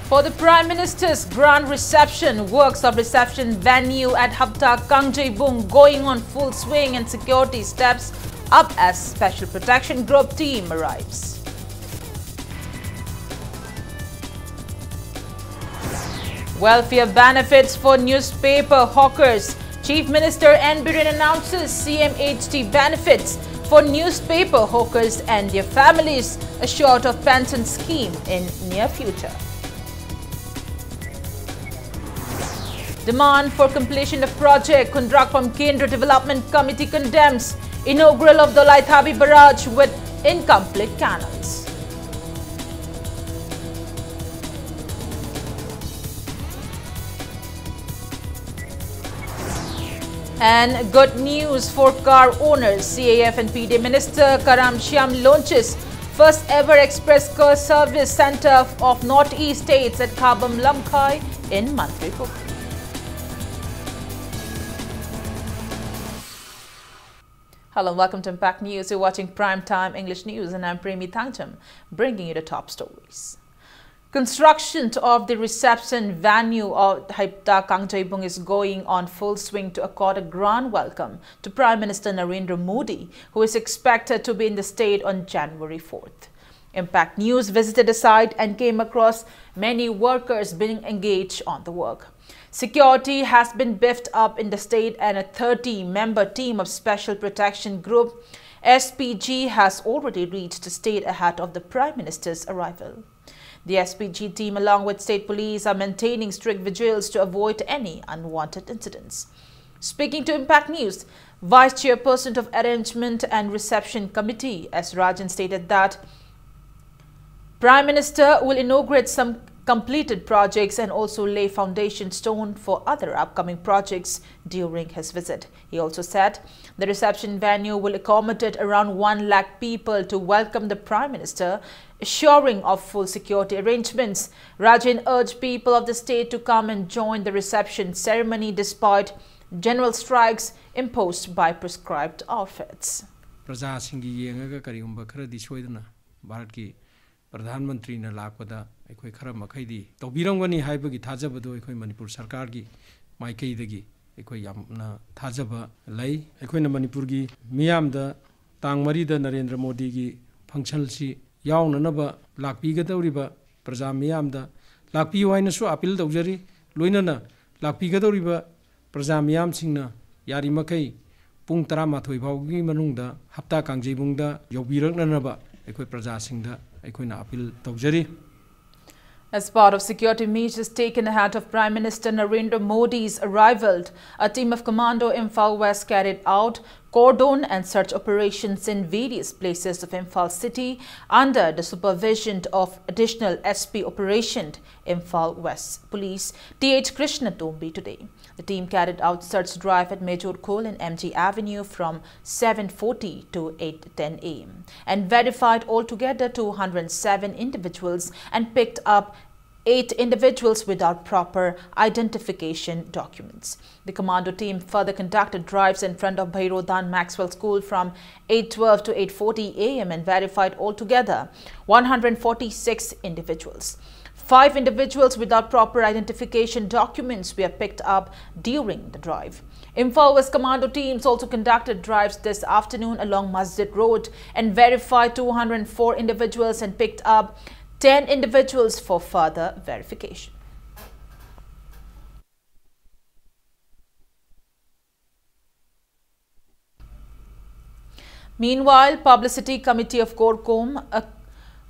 For the Prime Minister's grand reception, works of reception venue at Hapta Kangjebung going on full swing and security steps up as Special Protection Group team arrives. Welfare benefits for newspaper hawkers. Chief Minister N. Biren announces CMHT benefits for newspaper hawkers and their families, assured of pension scheme in near future. Demand for completion of project Kundrakpam Kendra Development Committee condemns inaugural of the Laithabi barrage with incomplete canals. And good news for car owners. CAF and PD Minister Karam Shyam launches first ever express car service center of Northeast states at Khabam Lamkhai in Manipur. Hello and welcome to Impact News. You're watching Prime Time English News and I'm Premi Thangcham, bringing you the top stories. Construction of the reception venue of Hapta Kangjebung is going on full swing to accord a grand welcome to Prime Minister Narendra Modi, who is expected to be in the state on January 4th. Impact News visited the site and came across many workers being engaged on the work. Security has been beefed up in the state and a 30-member team of Special Protection Group SPG has already reached the state ahead of the Prime Minister's arrival. The SPG team along with state police are maintaining strict vigils to avoid any unwanted incidents. Speaking to Impact News, Vice Chairperson of Arrangement and Reception Committee S. Rajan stated that Prime Minister will inaugurate some completed projects and also lay foundation stone for other upcoming projects during his visit. He also said the reception venue will accommodate around 1 lakh people to welcome the Prime Minister, assuring of full security arrangements. Rajan urged people of the state to come and join the reception ceremony despite general strikes imposed by prescribed outfits. प्रधानमंत्री ने लापदा अखोई खरा मखैदी तौबिरंगनी हाइबगी थाजबदो अखोई मणिपुर सरकार की माइकैदगी अखोई यामना थाजब लै अखोइना मणिपुर की मियामदा तांग मरीदा नरेंद्र मोदी की फंक्शन सी यावननब लाकपीगदौरिबा प्रजा मियामदा लाकपियो हाइनसु अपील तौजरी लोइनना लाकपीगदौरिबा प्रजा मियामसिंगना यारिमखै पुंग 13 फाउगी मनुंगदा हप्ता कांगजेबुंगदा यौबिरकननबा अखोई प्रजासिंगदा As part of security measures taken ahead of Prime Minister Narendra Modi's arrival, a team of Commando Imphal West carried out cordon and search operations in various places of Imphal city under the supervision of additional SP Operation Imphal West Police T.H. Krishna Tombi today. The team carried out search drive at Major Khol and MG Avenue from 7:40 to 8:10 am and verified altogether 207 individuals and picked up 8 individuals without proper identification documents. The commando team further conducted drives in front of Bhairodan Maxwell School from 8:12 to 8:40 am and verified altogether 146 individuals. 5 individuals without proper identification documents were picked up during the drive. Imphal West Commando teams also conducted drives this afternoon along Masjid Road and verified 204 individuals and picked up 10 individuals for further verification. Meanwhile, Publicity Committee of Korkom, a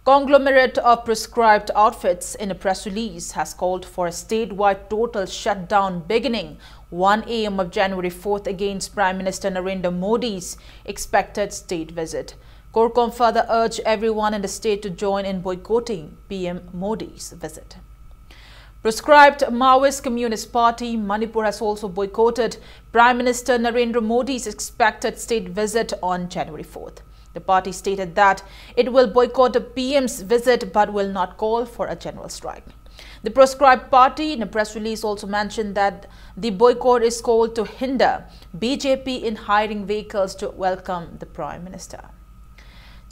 conglomerate of prescribed outfits, in a press release has called for a statewide total shutdown beginning 1 am of January 4th against Prime Minister Narendra Modi's expected state visit. Korkom further urged everyone in the state to join in boycotting PM Modi's visit. Proscribed Maoist Communist Party Manipur has also boycotted Prime Minister Narendra Modi's expected state visit on January 4th. The party stated that it will boycott the PM's visit but will not call for a general strike. The proscribed party in a press release also mentioned that the boycott is called to hinder BJP in hiring vehicles to welcome the Prime Minister.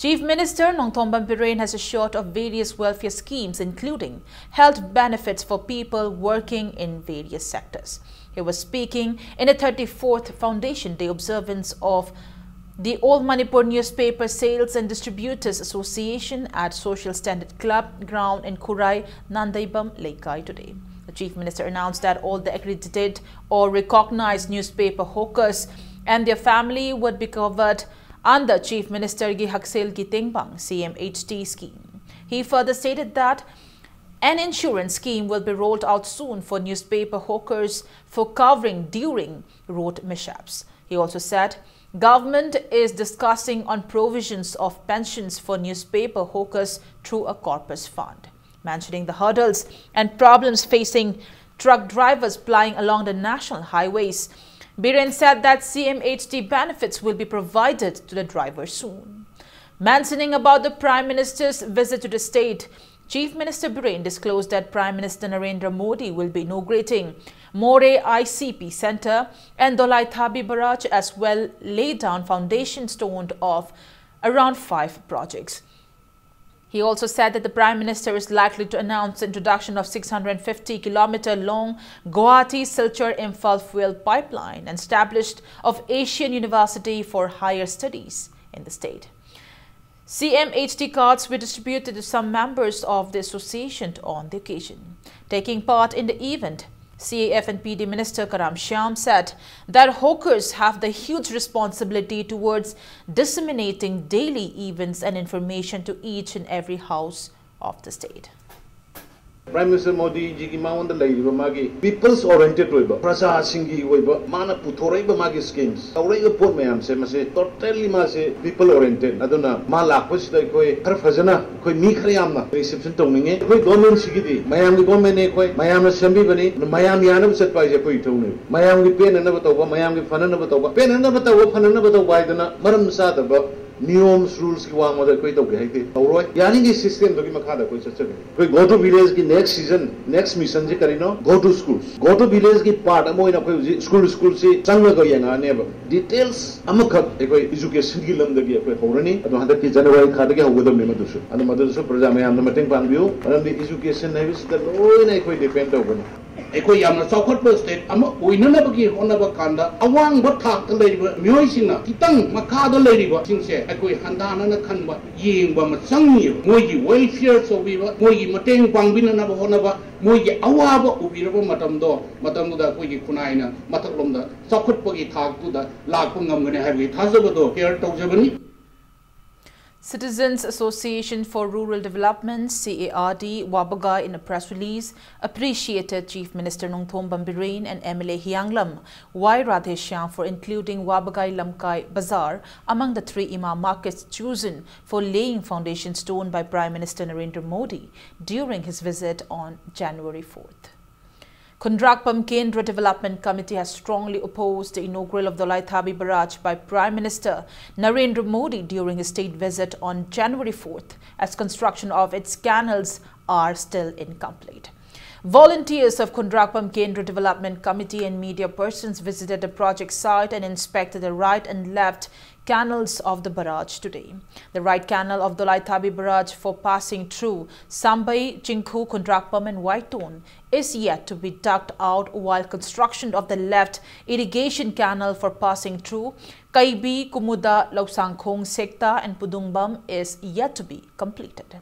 Chief Minister Nongthombam Biren has assured of various welfare schemes, including health benefits for people working in various sectors. He was speaking in the 34th Foundation Day observance of the Old Manipur Newspaper Sales and Distributors Association at Social Standard Club ground in Kurai, Nandaibam, Leikai today. The Chief Minister announced that all the accredited or recognized newspaper hawkers and their family would be covered under Chief Minister Gi Haksel Gi Tengbang CMHT scheme. He further stated that an insurance scheme will be rolled out soon for newspaper hawkers for covering during road mishaps. He also said government is discussing on provisions of pensions for newspaper hawkers through a corpus fund. Mentioning the hurdles and problems facing truck drivers plying along the national highways, Biren said that CMHT benefits will be provided to the drivers soon. Mentioning about the Prime Minister's visit to the state, Chief Minister Biren disclosed that Prime Minister Narendra Modi will be inaugurating More ICP Centre and Dolai Thabi Barrage, as well lay down foundation stone of around 5 projects. He also said that the Prime Minister is likely to announce the introduction of 650-kilometer-long Guwahati-Silchar-Imphal fuel pipeline and established of Asian University for Higher Studies in the state. CMHT cards were distributed to some members of the association on the occasion. Taking part in the event, CAF and PD Minister Karam Shyam said that hawkers have the huge responsibility towards disseminating daily events and information to each and every house of the state. Prime Minister Modi ji ki maon da lai magi people's oriented oiba praja singi oiba mana puthorei ba magi schemes aurei ga pot mayam se mase totally ma se people oriented aduna ma lakpos da koi har fajana koi mi khriyam na reception tongninge koi government sigi di mayam gi government ne koi mayam na sambi bani mayam yana ba sat pai je koi thone mayam gi pen na ba tawba mayam gi fana na ba tawba pen na ba tawba fana na ba tawba idana maram sa da ba norms rules ki wang mother koi tawge hai ke auroi yani gi system dogi makha da koi chacha koi go to village ki next season next mission je karino go to village ki part amoina koi school se changla ko yanga ne ba details amakhat koi education ki lam dagi koi horani ado hada ki january khada ki hogodam ne madusu ado madusu praja mayam na mateng pangbiu anam di education ne bis da loi na koi depend over ekoi yamna chokot ba state ama oinana ba ki hona ba kanda awang ba thak ta lei ba myoi sina kitang makha da lei ba singse ekoi handana na khan ba yeng ba ma changi moi gi welfare so bi ba moi gi mateng pangbina na ba hona ba moi gi awa ba ubi ba matam do da koi gi khunai na mathak lom da chokot ba gi thak tu da lak pa ngam gane ha bi thajaba do care tawjabani. Citizens Association for Rural Development CARD Wabagai in a press release appreciated Chief Minister Nongthombam Biren and MLA Hyanglam Y Radheshyam for including Wabagai Lamkai Bazaar among the 3 imam markets chosen for laying foundation stone by Prime Minister Narendra Modi during his visit on January 4th. Kundrakpam Kendra Development Committee has strongly opposed the inaugural of the Dolai Thabi Barrage by Prime Minister Narendra Modi during his state visit on January 4th, as construction of its canals are still incomplete. Volunteers of Kundrakpam Kendra Development Committee and media persons visited the project site and inspected the right and left canals of the barrage today. The right canal of the Dolai Thabi Barrage for passing through Sambai, Chingku, Kundrakpam and Waitun is yet to be dug out, while construction of the left irrigation canal for passing through Kaibi, Kumuda, Lausangkhong, Sekta and Pudungbam is yet to be completed.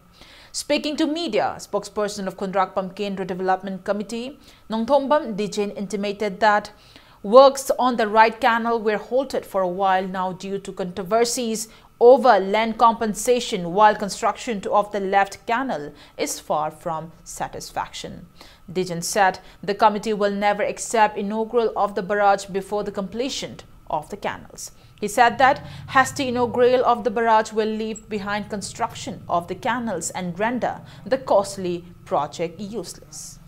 Speaking to media, spokesperson of Kundrakpam Kendra Development Committee, Nongthombam Dijen intimated that works on the right canal were halted for a while now due to controversies over land compensation, while construction of the left canal is far from satisfaction. Dijen said the committee will never accept inaugural of the barrage before the completion of the canals. He said that hasty inaugural of the barrage will leave behind construction of the canals and render the costly project useless.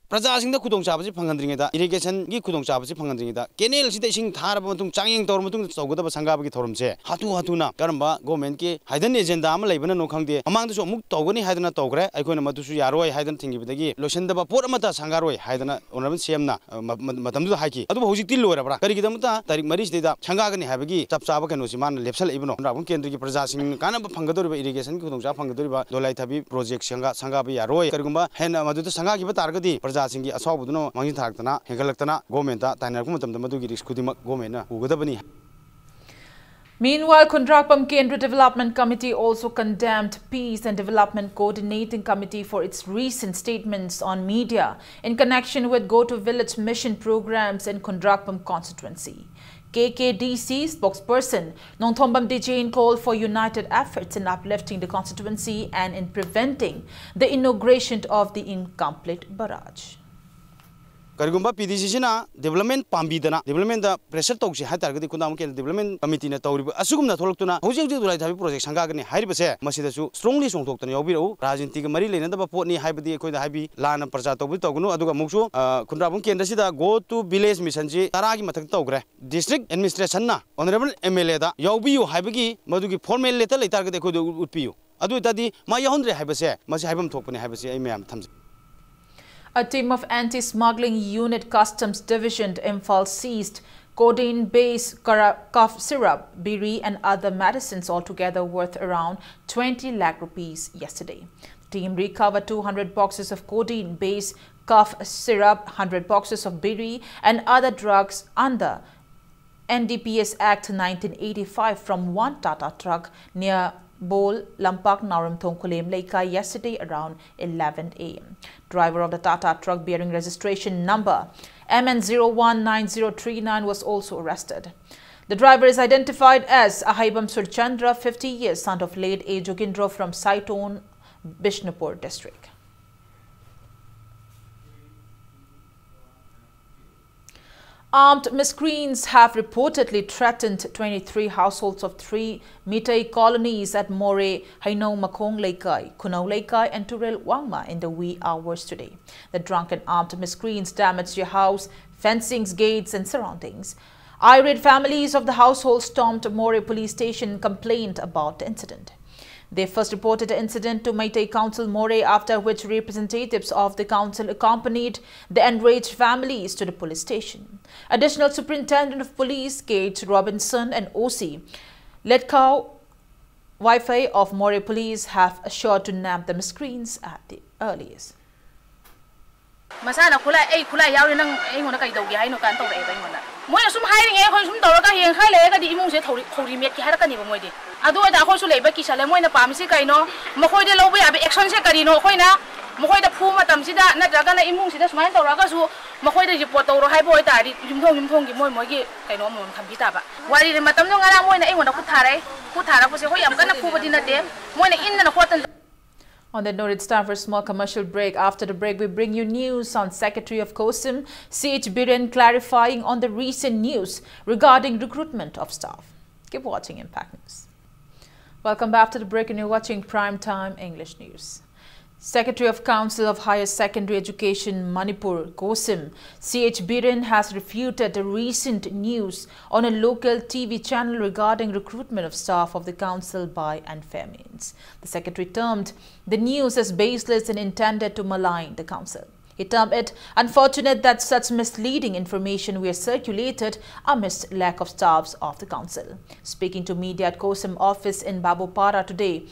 Praja Kudong Chabas Pangandringa, irrigation Gikudong Chabas Pangandringa, Kenil Sitting Tarabatum Changing Tormutum Sogota Sangabaki Torumse, Hatuna, Garamba, Gomenki, Hidden Agenda, Laban no Kangi, among the Somuk Togani Hadana Togre, Icona Matusu Yaro, Hidden Thingy with the Gi, Losenda Portamata Sangaroi, Hidana, Onavan Siemna, Madame Haki, Adu Hositilo, Karikidamata, Tarik Maris Data, Changagani Habagi, Tapsabak and Osiman, Lepsal Ibno, Rabun Kendri Praja Kanaba Pangador irrigation Kudong Pangadoriba, Dolai project Sangabi Yaroi, Kargumba, Hena Madu Sangaki Targati. Singi Asabuno, Mangin Tartana, Hegalactana, Gomenta, Tanakum, the Madugi, Skudima, Gomena, Ugadabani. Meanwhile, Kundrakpam Kendra Development Committee also condemned Peace and Development Coordinating Committee for its recent statements on media in connection with Go to Village mission programs in Kundrakpam constituency. KKDC spokesperson Nongthombam Dejain called for united efforts in uplifting the constituency and in preventing the inauguration of the incomplete barrage. Karigumba PDC na development pambidana development pressure talk si hatargadi kundam ke development committee na tawri asugumna tholokuna hojik dulai thabi project sangagani hairibase masida strongly songthoktana yawbiru rajinti ga mari lena da potni haibadi ekoi da haibi lana parcha tawbi tawgunu aduga muksu kundrabun kendra sida go to village mission ji taragi mathak tawgre district administration na honorable MLA da yawbiyu haibagi madugi formal letter leitargade ekoi utpiyu adu tadi ma yahondre haibase masi haibam thokpani haibase ai mayam thamse. A team of anti-smuggling unit customs division Imphal seized codeine-based cough syrup, biri and other medicines altogether worth around 20 lakh rupees yesterday. The team recovered 200 boxes of codeine-based cough syrup, 100 boxes of biri and other drugs under NDPS Act 1985 from one Tata truck near Bol Lampak Naramthong Kulem Leika yesterday around 11 a.m. Driver of the Tata truck bearing registration number MN019039 was also arrested. The driver is identified as Ahaibam Surchandra, 50 years, son of late A. Jogindra from Saiton, Bishnupur district. Armed miscreants have reportedly threatened 23 households of 3 Mitai colonies at More, Haino Makong Leikai, Kunau Leikai and Turel Wangma in the wee hours today. The drunken armed miscreants damaged your house, fencings, gates and surroundings. Irate families of the household stormed More police station and complained about the incident. They first reported the incident to Meitei Council More, after which representatives of the council accompanied the enraged families to the police station. Additional Superintendent of Police Gates Robinson and OC Letkau Wi-Fi of More Police have assured to nab the miscreants at the earliest. Masana kula yauri nang ngona kai dogi haino kan tawre ba ngona moi sum hiring e khoi sum tawra ka heng khai le ka di imung se thori met ki har ka ni ba moi di adu da khoi su leiba ki sale moi na pam si kai no mo khoi de lobe abi action se kari no khoi na mo khoi da phu ma tam si da na daga na imung si da sumain tawra ka su mo khoi da report tawro hai boi ta di yumthong gi moi gi kai no mo tham bi ta ba wari de matam no ngara moi na ngona ku thara ko se khoi am kana phu ba di na de moi na in na khotan. On that note, it's time for a small commercial break. After the break, we bring you news on Secretary of COSIM, C.H. Biren, clarifying on the recent news regarding recruitment of staff. Keep watching Impact News. Welcome back to the break, and you're watching Primetime English News. Secretary of Council of Higher Secondary Education Manipur, COSIM, C.H. Biren has refuted the recent news on a local TV channel regarding recruitment of staff of the council by unfair means. The secretary termed the news as baseless and intended to malign the council. He termed it unfortunate that such misleading information were circulated amidst lack of staffs of the council. Speaking to media at COSIM office in Babupara today,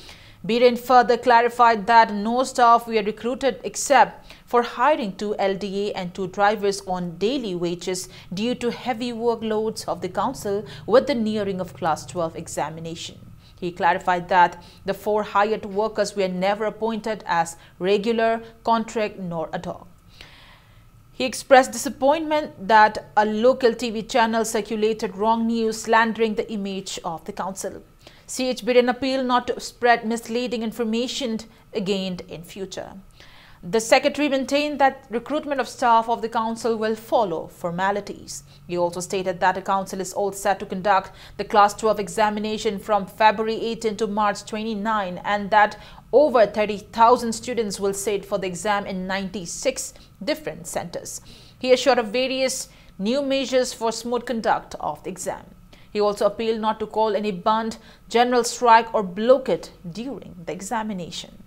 Biren further clarified that no staff were recruited except for hiring 2 LDA and 2 drivers on daily wages due to heavy workloads of the council with the nearing of Class 12 examination. He clarified that the 4 hired workers were never appointed as regular, contract nor ad hoc. He expressed disappointment that a local TV channel circulated wrong news slandering the image of the council. C.H. Biren appealed not to spread misleading information again in future. The secretary maintained that recruitment of staff of the council will follow formalities. He also stated that the council is all set to conduct the Class 12 examination from February 18 to March 29 and that over 30,000 students will sit for the exam in 96 different centers. He assured of various new measures for smooth conduct of the exam. He also appealed not to call any band, general strike or blockade during the examination.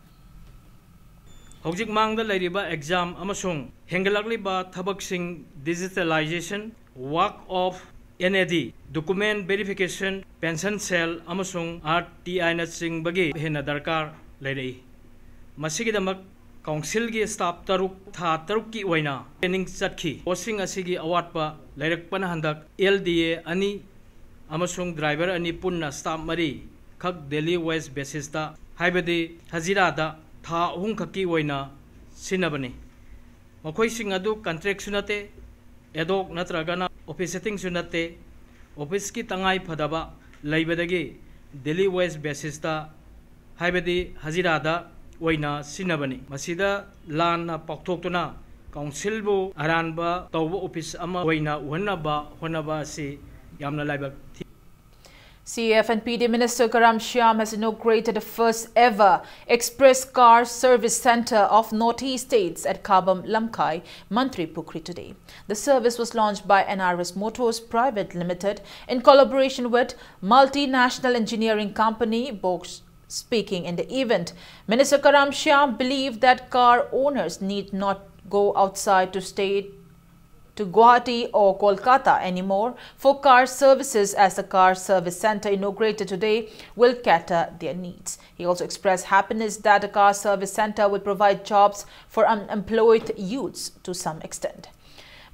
Hojik mangda lairiba exam amasung hengalakliba thabaksing digitalization, work of NAD, document verification, pension cell amasung RTI na sing bagi hena darkar lairi. Masigidamak council gi staff taruk tha taruk ki waina training chatki posting asigi awatpa lairakpana handak LDA ani amasung driver ani punna staff mari khak daily wage basis ta haibadi hazira da tha hung khaki waina sinabani makhoi sing adu contract sunate edok natragana office setting sunate office ki tangai phadaba laibadagi daily wage basis ta haibadi hazira da waina sinabani masida lan na pakthoktuna council bu aranba tawba office ama waina honaba si yamna laibak. CAF and PD Minister Karam Shyam has inaugurated the first ever express car service centre of Northeast states at Kabam Lamkai, Manipur today. The service was launched by NRS Motors Private Limited in collaboration with multinational engineering company Bosch. Speaking in the event, Minister Karam Shyam believed that car owners need not go outside to stay to Guwahati or Kolkata anymore for car services, as the car service centre inaugurated today will cater their needs. He also expressed happiness that the car service centre will provide jobs for unemployed youths to some extent.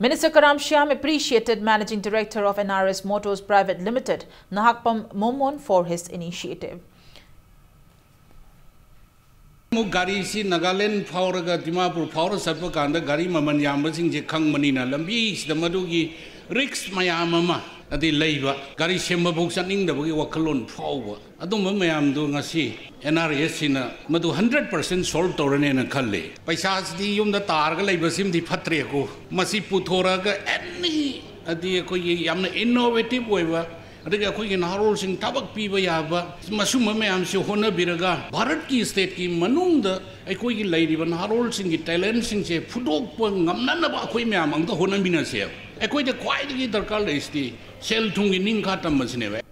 Minister Karam Shyam appreciated Managing Director of NRS Motors Private Limited, Nahakpam Momon, for his initiative. Gari si Nagaland Fauraga Dimapur Faura Sapakanda Gari Maman Yambasing Kang Manina Lambi the Madugi Rix Mayamama at the Lava Gari Shemba books and in the Wakalon Power. I don't remember doing a sea NRS in a Madu 100% salt or in a Kale. Paisas the Yum the Targa Labasim the Patriaco Masi Putoraga any at the Yam innovative waiver. अरे कोई नारोल सिंह तबक पीबा याबा मसुम में हमसे होना बिरगा भारत की state की मनुंग कोई की लाइरिबा नारोल सिंह की टैलेंट सिंह से फुटोक पर गमना नबा कोई में आमंग तो होना बिना से कोई तो क्वाइट की दरकार लेस्ती सेल ठुंगी निंग खातम बसने वे.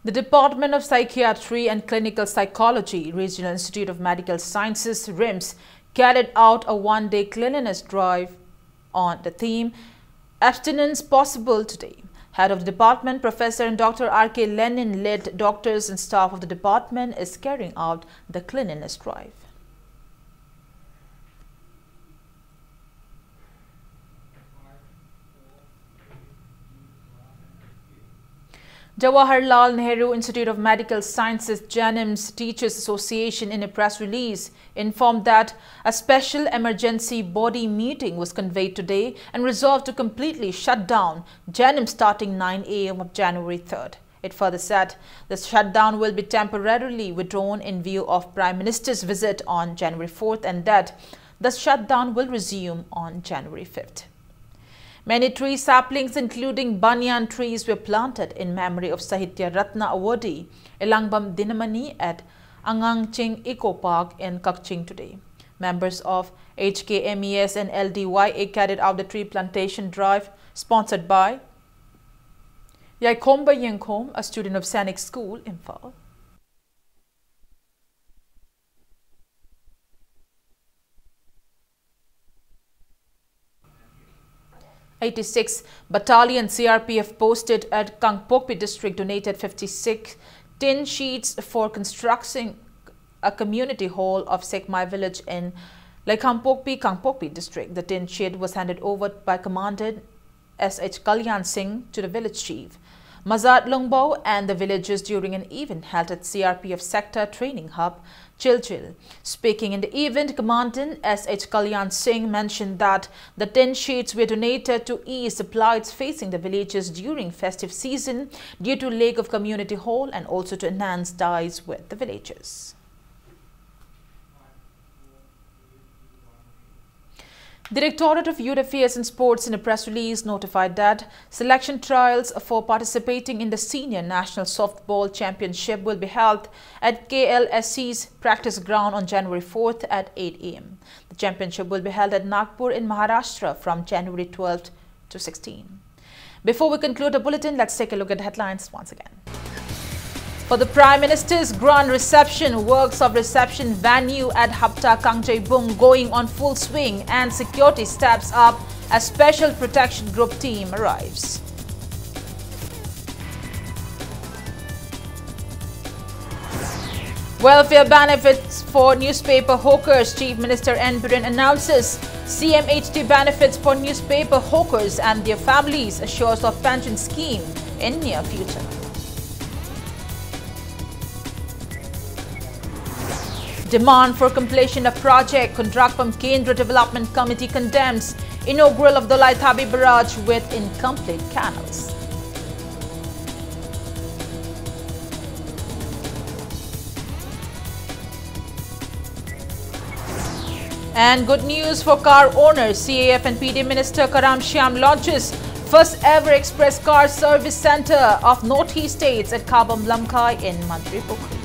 The Department of Psychiatry and Clinical Psychology, Regional Institute of Medical Sciences, RIMS, carried out a one-day cleanliness drive on the theme Abstinence Possible today. Head of the department, Professor and Dr. R.K. Lenin, led doctors and staff of the department is carrying out the cleanliness drive. Jawaharlal Nehru Institute of Medical Sciences JANIMS Teachers Association in a press release informed that a special emergency body meeting was convened today and resolved to completely shut down JANIMS starting 9 a.m. of January 3rd. It further said the shutdown will be temporarily withdrawn in view of Prime Minister's visit on January 4th and that the shutdown will resume on January 5th. Many tree saplings, including banyan trees, were planted in memory of Sahitya Ratna awardee Elangbam Dinamani at Angangching Eco Park in Kakching today. Members of HKMES and LDYA carried out the tree plantation drive sponsored by Yaikomba Yengkom, a student of Sanic School, Imphal. 86 Battalion CRPF posted at Kangpokpi district donated 56 tin sheets for constructing a community hall of Sekmai village in Kangpokpi district. The tin sheet was handed over by Commandant S.H. Kalyan Singh to the village chief Mazat Lungbao and the villagers during an event held at CRPF Sector Training Hub, Chilchil. Speaking in the event, Commandant S.H. Kalyan Singh mentioned that the tin sheets were donated to ease the plights facing the villagers during festive season due to lack of community hall and also to enhance ties with the villagers. Directorate of Youth Affairs and Sports in a press release notified that selection trials for participating in the Senior National Softball Championship will be held at KLSC's practice ground on January 4th at 8 a.m. The championship will be held at Nagpur in Maharashtra from January 12th to 16th. Before we conclude the bulletin, let's take a look at the headlines once again. For the Prime Minister's grand reception, works of reception venue at Hapta Kangjaibung going on full swing and security steps up as Special Protection Group team arrives. Welfare benefits for newspaper hawkers. Chief Minister N. Biren announces CMHT benefits for newspaper hawkers and their families, assures of pension scheme in near future. Demand for completion of project. Contract from Kendra Development Committee condemns inaugural of the Laithabi Barrage with incomplete canals. And good news for car owners. CAF and PD Minister Karam Shyam launches first ever express car service center of Northeast states at Kabam Lamkai in Manipur.